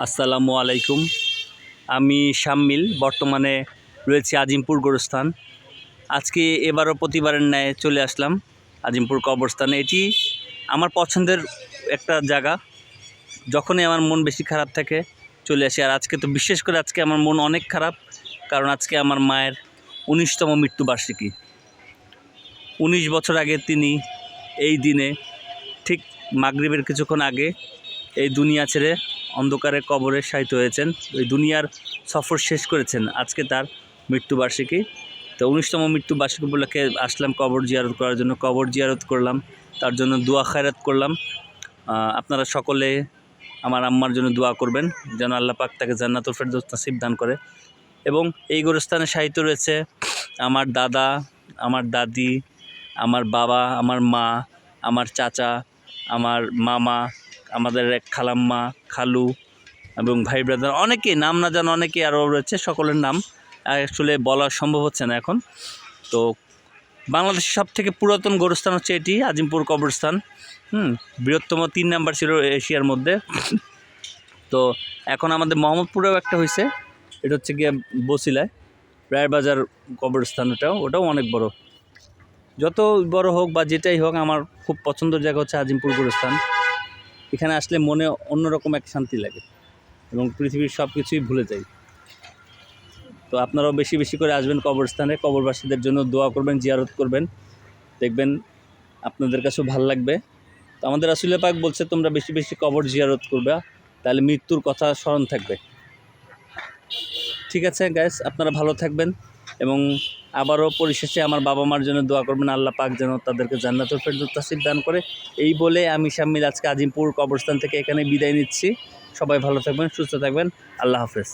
আসসালামু আলাইকুম। আমি শাম্মিল বর্তমানে রয়েছি আজিমপুর গোরস্থান। আজকে এবারও প্রতিবারের ন্যায় চলে আসলাম আজিমপুর কবরস্থানে। এটি আমার পছন্দের একটা জায়গা। যখনই আমার মন বেশি খারাপ থাকে চলে আসি। আর আজকে তো বিশেষ করে আজকে আমার মন অনেক খারাপ, কারণ আজকে আমার মায়ের ১৯তম মৃত্যুবার্ষিকী। ১৯ বছর আগে তিনি এই দিনে ঠিক মাগরিবের কিছুক্ষণ আগে এই দুনিয়া ছেড়ে অন্ধকারে কবরে শায়িত হয়েছেন। ওই দুনিয়ার সফর শেষ করেছেন। আজকে তার মৃত্যুবার্ষিকী। তো ১৯তম মৃত্যুবার্ষিকী উপলক্ষে আসলাম কবর জিয়ারত করার জন্য। কবর জিয়ারত করলাম, তার জন্য দোয়া খায়রাত করলাম। আপনারা সকলে আমার আম্মার জন্য দোয়া করবেন যেন আল্লাহ পাক তাকে জান্নাতুল ফেরদৌস নসিব দান করে। এবং এই গোরস্থানে শায়িত রয়েছে আমার দাদা, আমার দাদি, আমার বাবা, আমার মা, আমার চাচা, আমার মামা, আমাদের এক খালাম্মা, খালু এবং ভাই ব্রাদার, অনেকে নাম না জানা অনেকে আরও রয়েছে। সকলের নাম আসলে বলা সম্ভব হচ্ছে না এখন। তো বাংলাদেশের সবথেকে পুরাতন গোরস্থান হচ্ছে এটি, আজিমপুর কবরস্থান। বৃহত্তম ৩ নাম্বার ছিল এশিয়ার মধ্যে। তো এখন আমাদের মোহাম্মদপুরেও একটা হয়েছে, এটা হচ্ছে গিয়ে বসিলায় রায়েরবাজার কবরস্থান। ওটাও অনেক বড়। যত বড় হোক বা যেটাই হোক, আমার খুব পছন্দের জায়গা হচ্ছে আজিমপুর গোরস্থান। এখানে আসলে মনে অন্যরকম এক শান্তি লাগে এবং পৃথিবীর সব কিছুই ভুলে যাই। তো আপনারাও বেশি বেশি করে আসবেন কবরস্থানে, কবরবাসীদের জন্য দোয়া করবেন, জিয়ারত করবেন, দেখবেন আপনাদের কাছেও ভালো লাগবে। তো আমাদের রাসূল পাক বলছে তোমরা বেশি বেশি কবর জিয়ারত করবে, তাহলে মৃত্যুর কথা স্মরণ থাকবে। ঠিক আছে গাইস, আপনারা ভালো থাকবেন এবং আবারও পরিশেষে আমার বাবা মার জন্য দোয়া করবেন, আল্লাহ পাক যেন তাদেরকে জান্নাতুল ফেরদৌস নসিব দান করে। এই বলে আমি শাম্মিল আজকে আজিমপুর কবরস্থান থেকে এখানে বিদায় নিচ্ছি। সবাই ভালো থাকবেন, সুস্থ থাকবেন। আল্লাহ হাফেজ।